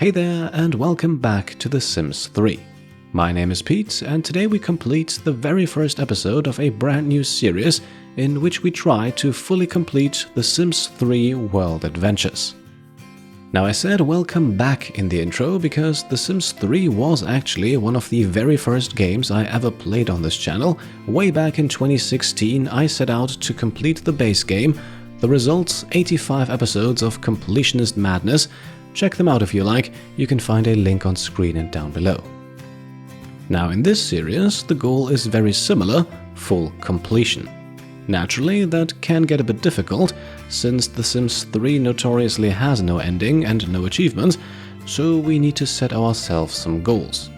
Hey there and welcome back to The Sims 3. My name is Pete and today we complete the very first episode of a brand new series in which we try to fully complete The Sims 3 World Adventures. Now I said welcome back in the intro because The Sims 3 was actually one of the very first games I ever played on this channel. Way back in 2016 I set out to complete the base game. The results, 85 episodes of Completionist madness. Check them out if you like, you can find a link on screen and down below. Now in this series, the goal is very similar, full completion. Naturally, that can get a bit difficult, since The Sims 3 notoriously has no ending and no achievements, so we need to set ourselves some goals.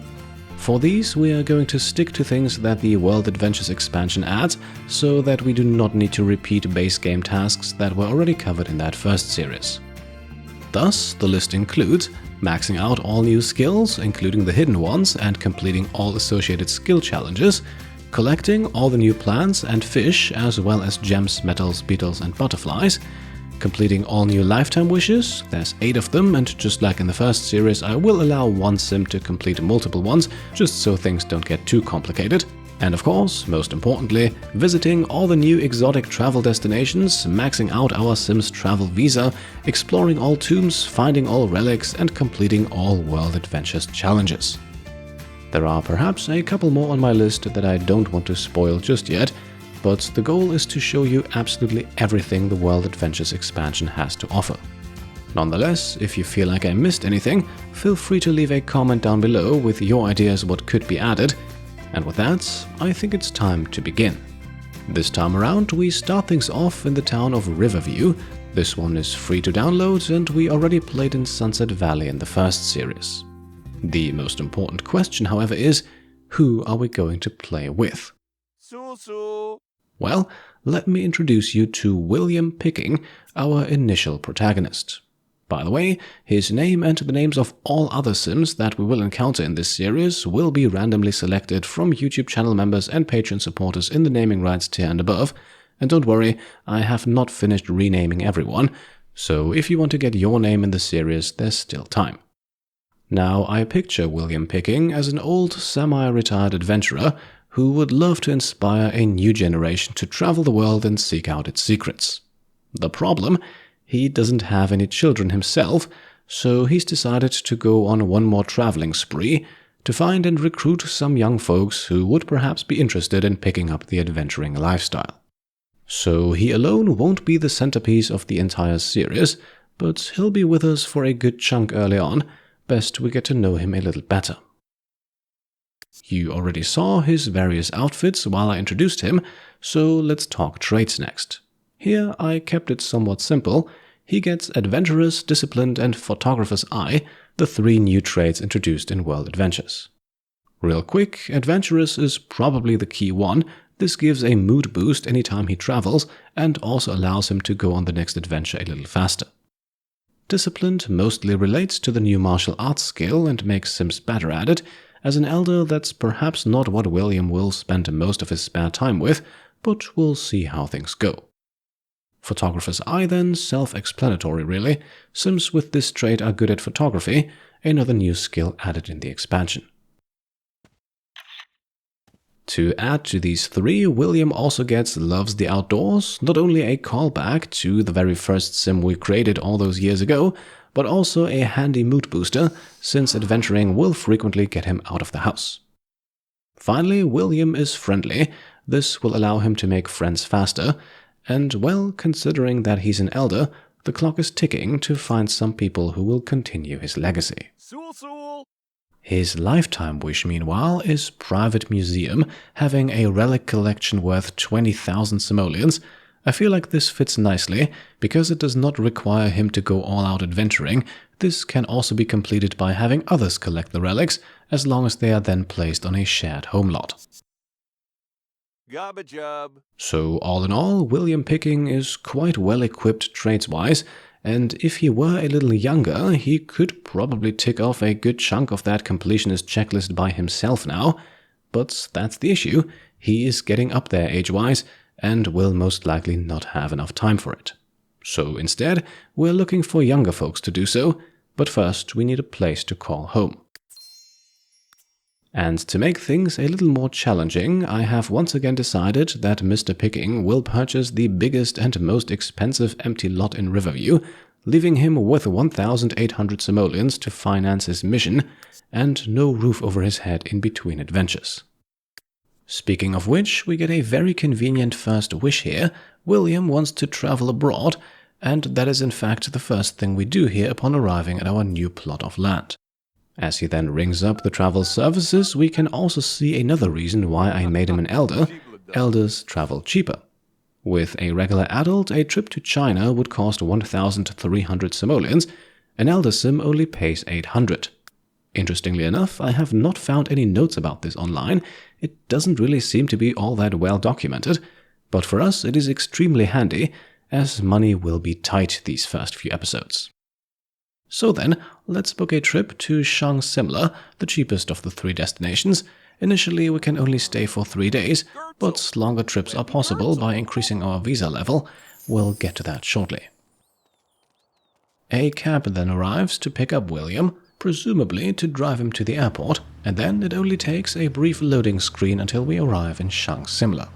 For these, we are going to stick to things that the World Adventures expansion adds, so that we do not need to repeat base game tasks that were already covered in that first series. Thus, the list includes maxing out all new skills, including the hidden ones, and completing all associated skill challenges, collecting all the new plants and fish, as well as gems, metals, beetles, and butterflies, completing all new lifetime wishes, there's 8 of them, and just like in the first series, I will allow one sim to complete multiple ones, just so things don't get too complicated. And of course, most importantly, visiting all the new exotic travel destinations, maxing out our Sims travel visa, exploring all tombs, finding all relics, and completing all World Adventures challenges. There are perhaps a couple more on my list that I don't want to spoil just yet, but the goal is to show you absolutely everything the World Adventures expansion has to offer. Nonetheless, if you feel like I missed anything, feel free to leave a comment down below with your ideas what could be added. And with that, I think it's time to begin. This time around, we start things off in the town of Riverview. This one is free to download and we already played in Sunset Valley in the first series. The most important question, however, is who are we going to play with? Well, let me introduce you to William Picking, our initial protagonist. By the way, his name and the names of all other Sims that we will encounter in this series will be randomly selected from YouTube channel members and Patreon supporters in the naming rights tier and above. And don't worry, I have not finished renaming everyone, so if you want to get your name in the series, there's still time. Now, I picture William Picking as an old, semi-retired adventurer who would love to inspire a new generation to travel the world and seek out its secrets. The problem? He doesn't have any children himself, so he's decided to go on one more traveling spree to find and recruit some young folks who would perhaps be interested in picking up the adventuring lifestyle. So he alone won't be the centerpiece of the entire series, but he'll be with us for a good chunk early on. Best we get to know him a little better. You already saw his various outfits while I introduced him, so let's talk traits next. Here I kept it somewhat simple. He gets Adventurous, Disciplined, and Photographer's Eye, the 3 new traits introduced in World Adventures. Real quick, Adventurous is probably the key one. This gives a mood boost anytime he travels and also allows him to go on the next adventure a little faster. Disciplined mostly relates to the new martial arts skill and makes Sims better at it. As an elder, that's perhaps not what William will spend most of his spare time with, but we'll see how things go. Photographer's Eye then, self-explanatory really. Sims with this trait are good at photography, another new skill added in the expansion. To add to these 3, William also gets Loves the Outdoors, not only a callback to the very first Sim we created all those years ago, but also a handy mood booster, since adventuring will frequently get him out of the house. Finally, William is friendly. This will allow him to make friends faster. And well, considering that he's an elder, the clock is ticking to find some people who will continue his legacy. His lifetime wish, meanwhile, is Private Museum, having a relic collection worth 20,000 simoleons. I feel like this fits nicely, because it does not require him to go all out adventuring. This can also be completed by having others collect the relics, as long as they are then placed on a shared home lot. So all in all, William Picking is quite well equipped traits-wise, and if he were a little younger, he could probably tick off a good chunk of that completionist checklist by himself now. But that's the issue, he is getting up there age-wise, and will most likely not have enough time for it. So instead, we're looking for younger folks to do so. But first, we need a place to call home. And to make things a little more challenging, I have once again decided that Mr. Picking will purchase the biggest and most expensive empty lot in Riverview, leaving him with 1,800 simoleons to finance his mission, and no roof over his head in between adventures. Speaking of which, we get a very convenient first wish here. William wants to travel abroad, and that is in fact the first thing we do here upon arriving at our new plot of land. As he then rings up the travel services, we can also see another reason why I made him an elder. Elders travel cheaper. With a regular adult, a trip to China would cost 1,300 simoleons. An elder sim only pays 800. Interestingly enough, I have not found any notes about this online. It doesn't really seem to be all that well documented, but for us it is extremely handy, as money will be tight these first few episodes. So then, let's book a trip to Shang Simla, the cheapest of the 3 destinations. Initially, we can only stay for 3 days, but longer trips are possible by increasing our visa level. We'll get to that shortly. A cab then arrives to pick up William, presumably to drive him to the airport, and then it only takes a brief loading screen until we arrive in Shang Simla.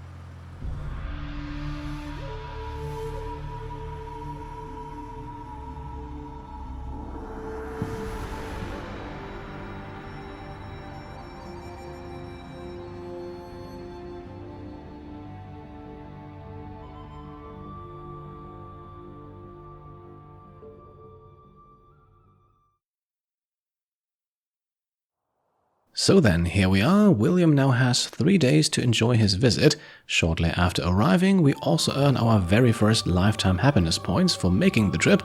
So then, here we are. William now has 3 days to enjoy his visit. Shortly after arriving, we also earn our very first lifetime happiness points for making the trip.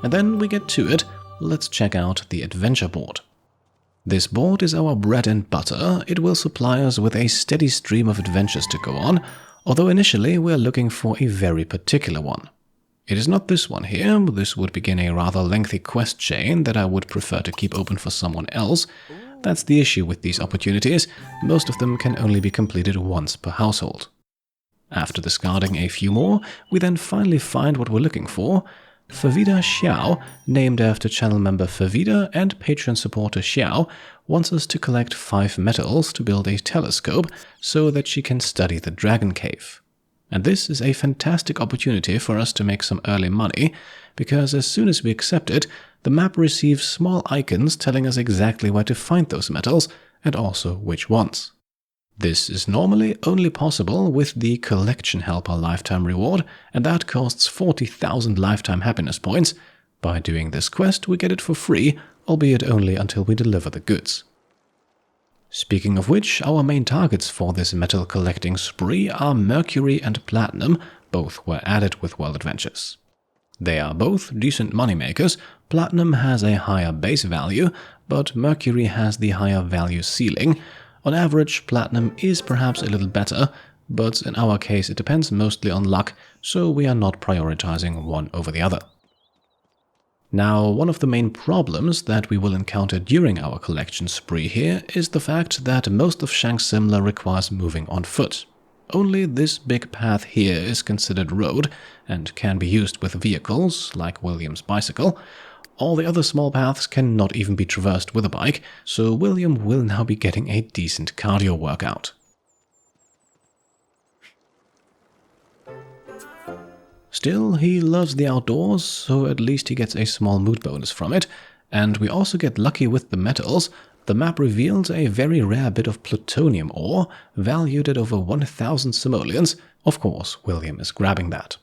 And then we get to it. Let's check out the adventure board. This board is our bread and butter. It will supply us with a steady stream of adventures to go on, although initially we are looking for a very particular one. It is not this one here. This would begin a rather lengthy quest chain that I would prefer to keep open for someone else. That's the issue with these opportunities. Most of them can only be completed once per household. After discarding a few more, we then finally find what we're looking for. Favida Xiao, named after channel member Favida and patron supporter Xiao, wants us to collect 5 metals to build a telescope so that she can study the Dragon Cave. And this is a fantastic opportunity for us to make some early money, because as soon as we accept it, the map receives small icons telling us exactly where to find those metals, and also which ones. This is normally only possible with the Collection Helper lifetime reward, and that costs 40,000 lifetime happiness points. By doing this quest, we get it for free, albeit only until we deliver the goods. Speaking of which, our main targets for this metal collecting spree are Mercury and Platinum. Both were added with World Adventures. They are both decent moneymakers. Platinum has a higher base value, but Mercury has the higher value ceiling. On average, Platinum is perhaps a little better, but in our case it depends mostly on luck, so we are not prioritizing one over the other. Now, one of the main problems that we will encounter during our collection spree here is the fact that most of Shang Simla requires moving on foot. Only this big path here is considered road and can be used with vehicles, like William's bicycle. All the other small paths cannot even be traversed with a bike, so William will now be getting a decent cardio workout. Still, he loves the outdoors, so at least he gets a small mood bonus from it, and we also get lucky with the metals. The map reveals a very rare bit of plutonium ore, valued at over 1,000 simoleons. Of course, William is grabbing that.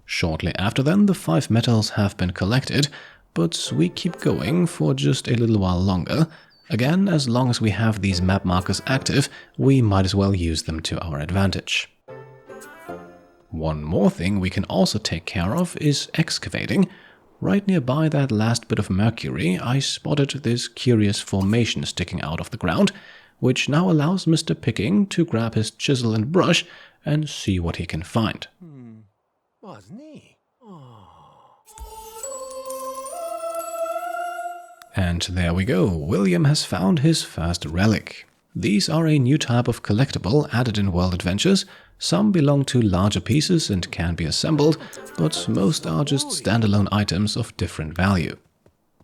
Shortly after then, the 5 metals have been collected, but we keep going for just a little while longer. Again, as long as we have these map markers active, we might as well use them to our advantage. One more thing we can also take care of is excavating. Right nearby that last bit of Mercury, I spotted this curious formation sticking out of the ground, which now allows Mr. Picking to grab his chisel and brush and see what he can find. And there we go, William has found his first relic. These are a new type of collectible added in World Adventures. Some belong to larger pieces and can be assembled, but most are just standalone items of different value.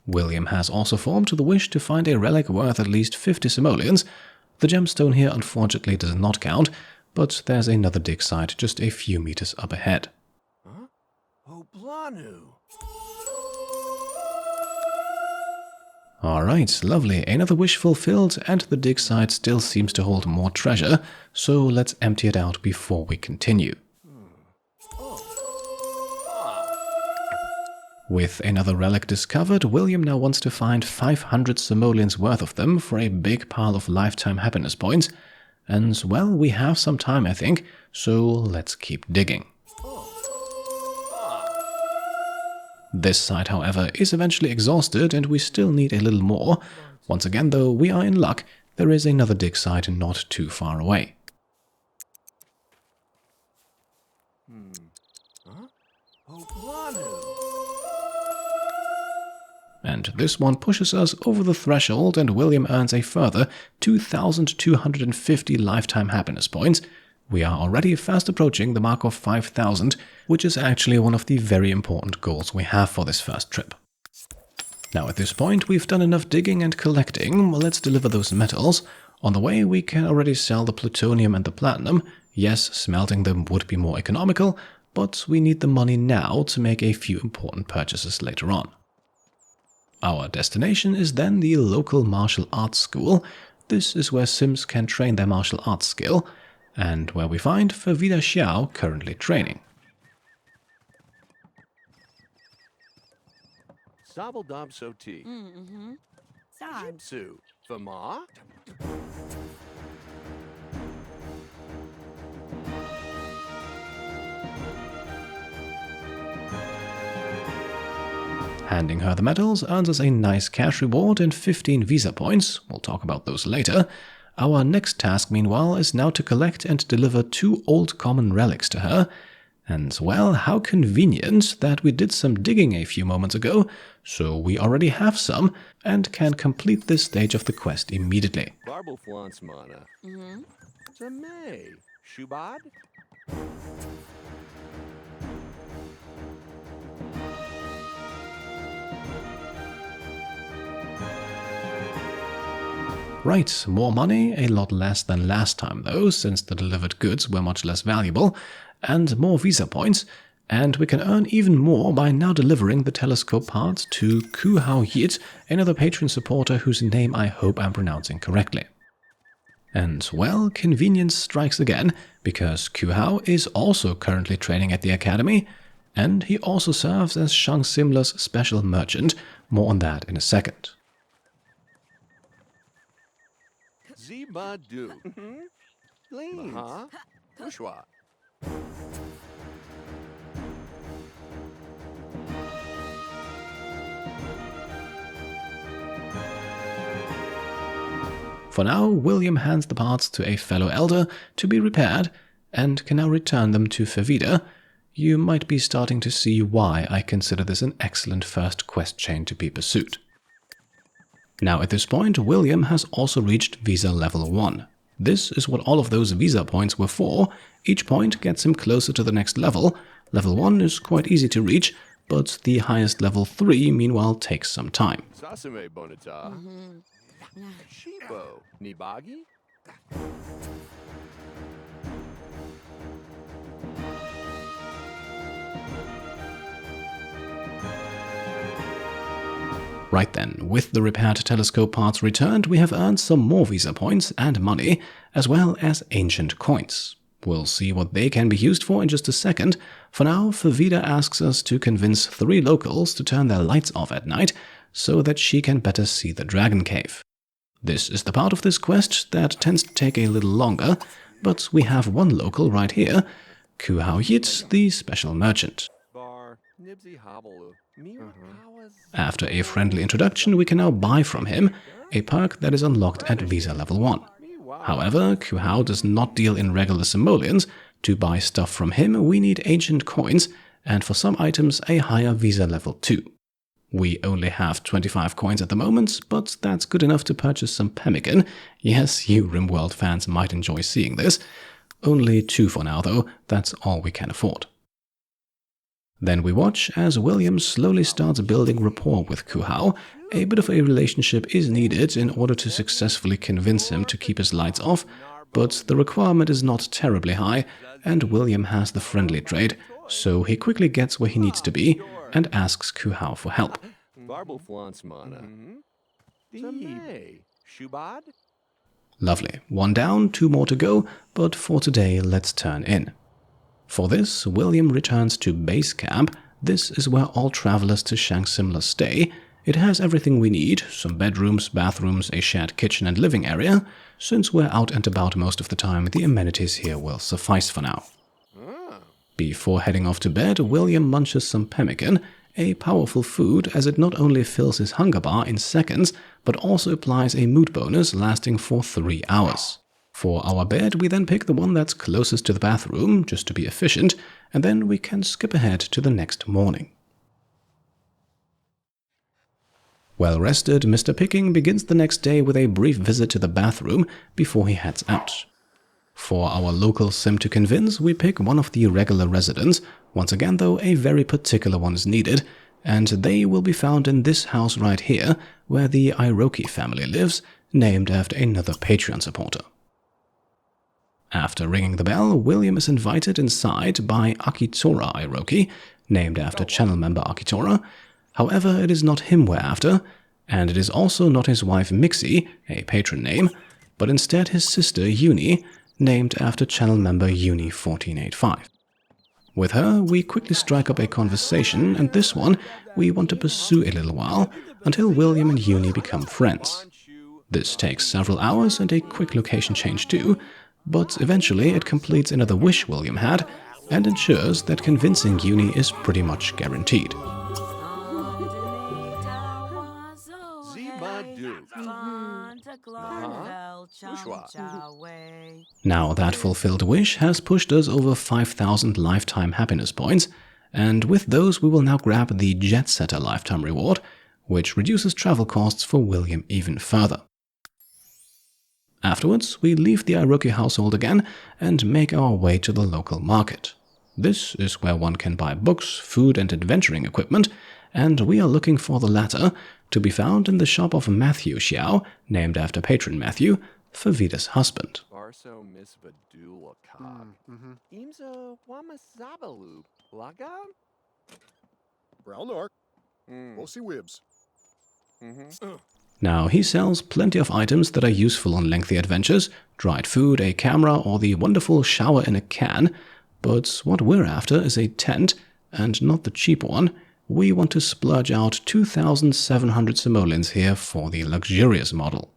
William has also formed the wish to find a relic worth at least 50 simoleons. The gemstone here unfortunately does not count, but there's another dig site just a few meters up ahead. Huh? Oh, Blanu. Alright, lovely. Another wish fulfilled, and the dig site still seems to hold more treasure, so let's empty it out before we continue. With another relic discovered, William now wants to find 500 simoleons worth of them for a big pile of lifetime happiness points. And, well, we have some time, I think, so let's keep digging. This site, however, is eventually exhausted and we still need a little more. Once again, though, we are in luck. There is another dig site not too far away. And this one pushes us over the threshold and William earns a further 2,250 lifetime happiness points. We are already fast approaching the mark of 5,000, which is actually one of the very important goals we have for this first trip. Now at this point we've done enough digging and collecting, let's deliver those metals. On the way we can already sell the plutonium and the platinum. Yes, smelting them would be more economical, but we need the money now to make a few important purchases later on. Our destination is then the local martial arts school. This is where Sims can train their martial arts skill, and where we find Fervida Xiao currently training. Sabeldom Soti. Jitsu. Fama. Handing her the medals earns us a nice cash reward and 15 visa points. We'll talk about those later. Our next task, meanwhile, is now to collect and deliver 2 old common relics to her. And, well, how convenient that we did some digging a few moments ago, so we already have some, and can complete this stage of the quest immediately. Barbelflansmana. Samay. Shubad. Right, more money, a lot less than last time though, since the delivered goods were much less valuable, and more visa points, and we can earn even more by now delivering the telescope parts to Ku Hao Yit, another patron supporter whose name I hope I'm pronouncing correctly. And, well, convenience strikes again, because Ku Hao is also currently training at the academy, and he also serves as Shang Simla's special merchant. More on that in a second. Zibadu. Leans. Bushwa. For now, William hands the parts to a fellow elder to be repaired, and can now return them to Fervida. You might be starting to see why I consider this an excellent first quest chain to be pursued. Now at this point, William has also reached Visa Level 1. This is what all of those Visa points were for. Each point gets him closer to the next level. Level 1 is quite easy to reach, but the highest Level 3 meanwhile takes some time. Sasame Bonita. Shibo. Nibagi. Right then, with the repaired telescope parts returned, we have earned some more visa points and money, as well as ancient coins. We'll see what they can be used for in just a second. For now, Fervida asks us to convince 3 locals to turn their lights off at night, so that she can better see the Dragon Cave. This is the part of this quest that tends to take a little longer, but we have one local right here, Ku Hao Yit, the special merchant. After a friendly introduction, we can now buy from him, a perk that is unlocked at Visa Level 1. However, Ku Hao does not deal in regular simoleons. To buy stuff from him, we need ancient coins, and for some items, a higher Visa Level 2. We only have 25 coins at the moment, but that's good enough to purchase some pemmican. Yes, you RimWorld fans might enjoy seeing this. Only 2 for now though, that's all we can afford. Then we watch as William slowly starts building rapport with Ku Hao. A bit of a relationship is needed in order to successfully convince him to keep his lights off, but the requirement is not terribly high, and William has the friendly trait, so he quickly gets where he needs to be and asks Ku Hao for help. Lovely. 1 down, 2 more to go, but for today, let's turn in. For this, William returns to base camp. This is where all travelers to Shang Simla stay. It has everything we need, some bedrooms, bathrooms, a shared kitchen and living area. Since we're out and about most of the time, the amenities here will suffice for now. Before heading off to bed, William munches some pemmican, a powerful food as it not only fills his hunger bar in seconds, but also applies a mood bonus lasting for 3 hours. For our bed, we then pick the one that's closest to the bathroom, just to be efficient, and then we can skip ahead to the next morning. Well rested, Mr. Picking begins the next day with a brief visit to the bathroom before he heads out. For our local sim to convince, we pick one of the regular residents. Once again though, a very particular one is needed, and they will be found in this house right here, where the Iroki family lives, named after another Patreon supporter. After ringing the bell, William is invited inside by Akitora Iroki, named after channel member Akitora. However, it is not him we're after, and it is also not his wife Mixie, a patron name, but instead his sister Uni, named after channel member Uni1485. With her, we quickly strike up a conversation, and this one we want to pursue a little while, until William and Uni become friends. This takes several hours and a quick location change too, but eventually it completes another wish William had, and ensures that convincing Uni is pretty much guaranteed. Now that fulfilled wish has pushed us over 5,000 lifetime happiness points, and with those we will now grab the Jet Setter lifetime reward, which reduces travel costs for William even further. Afterwards, we leave the Iroki household again and make our way to the local market. This is where one can buy books, food and adventuring equipment, and we are looking for the latter, to be found in the shop of Matthew Xiao, named after patron Matthew, Favita's husband. Now, he sells plenty of items that are useful on lengthy adventures, dried food, a camera, or the wonderful shower in a can, but what we're after is a tent, and not the cheap one. We want to splurge out 2,700 simoleons here for the luxurious model.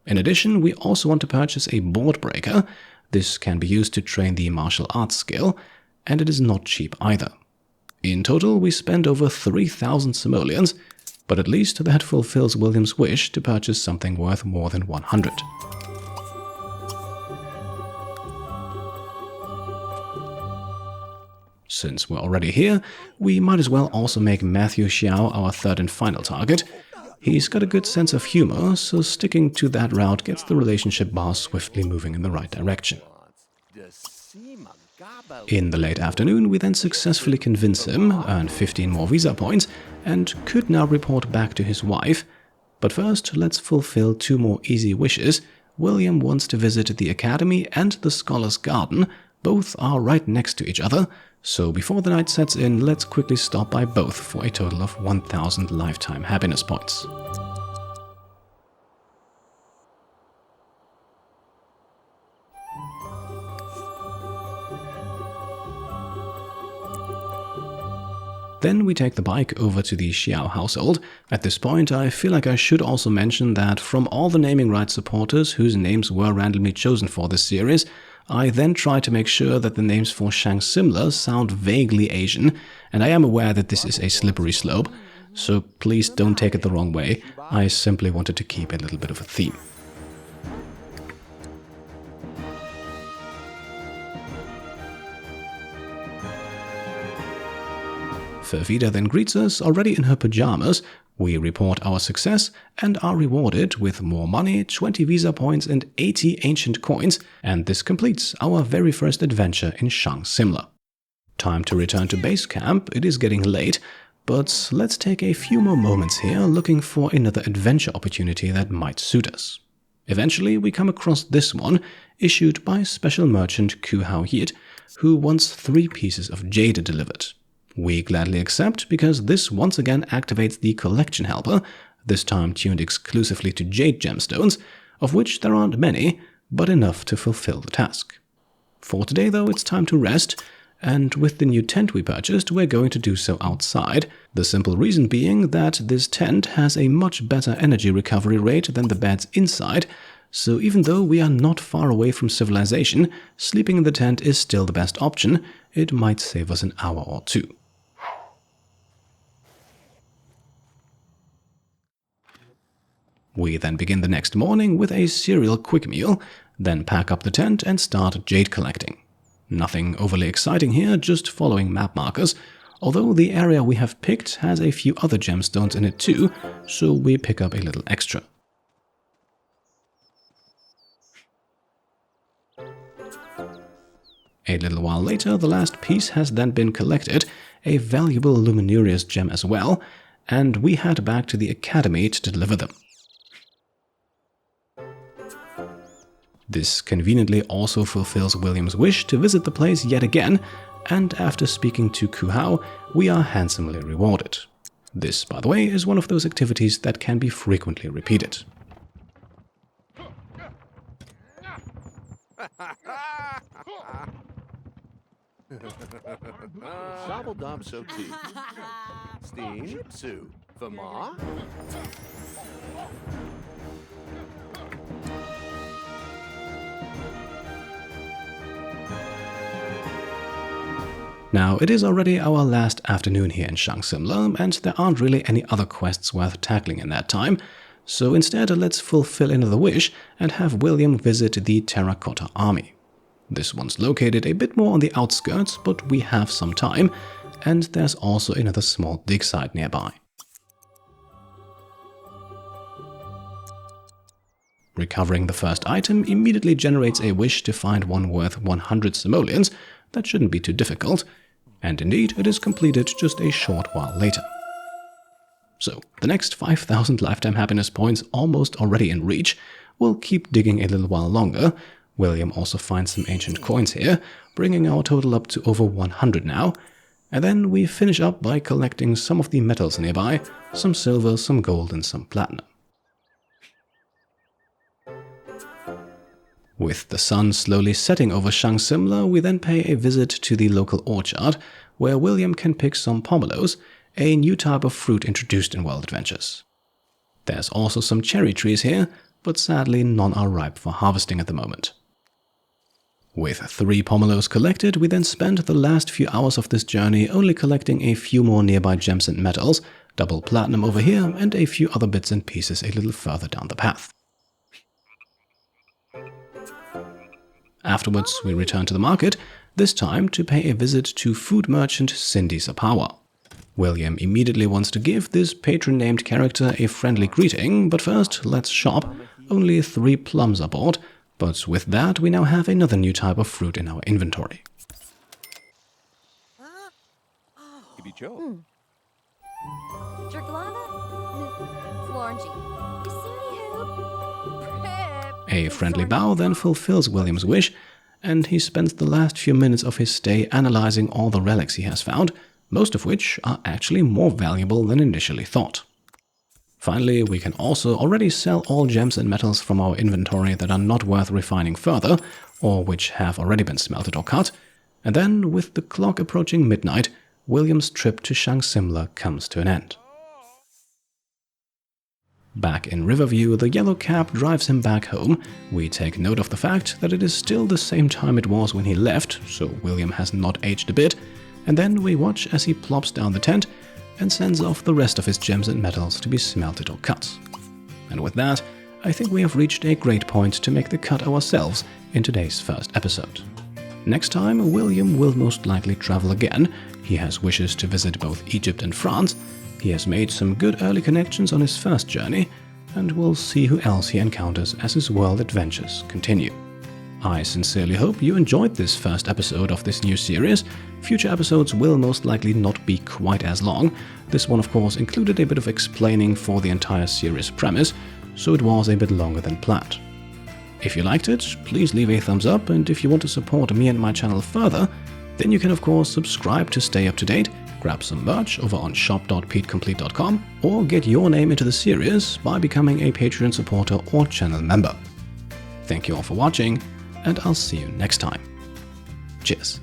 In addition, we also want to purchase a board breaker. This can be used to train the martial arts skill, and it is not cheap either. In total, we spend over 3,000 simoleons, but at least that fulfills William's wish to purchase something worth more than 100. Since we're already here, we might as well also make Matthew Xiao our third and final target. He's got a good sense of humor, so sticking to that route gets the relationship bar swiftly moving in the right direction. In the late afternoon, we then successfully convince him, earn 15 more visa points, and could now report back to his wife. But first, let's fulfill 2 more easy wishes. William wants to visit the Academy and the Scholar's Garden. Both are right next to each other, so before the night sets in, let's quickly stop by both for a total of 1,000 lifetime happiness points. Then we take the bike over to the Xiao household. At this point, I feel like I should also mention that from all the naming rights supporters whose names were randomly chosen for this series, I then try to make sure that the names for Shang Simla sound vaguely Asian, and I am aware that this is a slippery slope, so please don't take it the wrong way. I simply wanted to keep a little bit of a theme. Favita then greets us, already in her pajamas, We report our success and are rewarded with more money, 20 visa points and 80 ancient coins, and this completes our very first adventure in Shang Simla. Time to return to base camp. It is getting late, but let's take a few more moments here looking for another adventure opportunity that might suit us. Eventually we come across this one, issued by special merchant Ku Hao Yit, who wants 3 pieces of jade delivered. We gladly accept because this once again activates the collection helper, this time tuned exclusively to jade gemstones, of which there aren't many, but enough to fulfill the task. For today though, it's time to rest, and with the new tent we purchased, we're going to do so outside, the simple reason being that this tent has a much better energy recovery rate than the beds inside, so even though we are not far away from civilization, sleeping in the tent is still the best option. It might save us an hour or 2. We then begin the next morning with a cereal quick meal, then pack up the tent and start jade collecting. Nothing overly exciting here, just following map markers, although the area we have picked has a few other gemstones in it too, so we pick up a little extra. A little while later, the last piece has then been collected, a valuable luminurious gem as well, and we head back to the academy to deliver them. This conveniently also fulfills William's wish to visit the place yet again, and after speaking to Ku Hao, we are handsomely rewarded. This, by the way, is one of those activities that can be frequently repeated. Sobble Dob So Tea. Steen Jipsu. Vama. Now, it is already our last afternoon here in Shang Simla, and there aren't really any other quests worth tackling in that time, so instead let's fulfill another wish and have William visit the Terracotta Army. This one's located a bit more on the outskirts, but we have some time, and there's also another small dig site nearby. Recovering the first item immediately generates a wish to find one worth 100 simoleons. That shouldn't be too difficult, and indeed it is completed just a short while later. So, the next 5,000 lifetime happiness points almost already in reach. We'll keep digging a little while longer. William also finds some ancient coins here, bringing our total up to over 100 now, and then we finish up by collecting some of the metals nearby, some silver, some gold and some platinum. With the sun slowly setting over Shang Simla, we then pay a visit to the local orchard, where William can pick some pomelos, a new type of fruit introduced in World Adventures. There's also some cherry trees here, but sadly none are ripe for harvesting at the moment. With 3 pomelos collected, we then spend the last few hours of this journey only collecting a few more nearby gems and metals, double platinum over here, and a few other bits and pieces a little further down the path. Afterwards, we return to the market, this time to pay a visit to food merchant Cindy Sapawa. William immediately wants to give this patron-named character a friendly greeting, but first, let's shop. Only 3 plums are bought, but with that we now have another new type of fruit in our inventory. A friendly bow then fulfills William's wish, and he spends the last few minutes of his stay analyzing all the relics he has found, most of which are actually more valuable than initially thought. Finally, we can also already sell all gems and metals from our inventory that are not worth refining further, or which have already been smelted or cut, and then, with the clock approaching midnight, William's trip to Shang Simla comes to an end. Back in Riverview, the yellow cab drives him back home. We take note of the fact that it is still the same time it was when he left, so William has not aged a bit, and then we watch as he plops down the tent and sends off the rest of his gems and metals to be smelted or cut. And with that, I think we have reached a great point to make the cut ourselves in today's first episode. Next time, William will most likely travel again. He has wishes to visit both Egypt and France. He has made some good early connections on his first journey, and we'll see who else he encounters as his world adventures continue. I sincerely hope you enjoyed this first episode of this new series. Future episodes will most likely not be quite as long. This one, of course, included a bit of explaining for the entire series premise, so it was a bit longer than planned. If you liked it, please leave a thumbs up, and if you want to support me and my channel further, then you can of course subscribe to stay up to date, grab some merch over on shop.petecomplete.com, or get your name into the series by becoming a Patreon supporter or channel member. Thank you all for watching, and I'll see you next time. Cheers.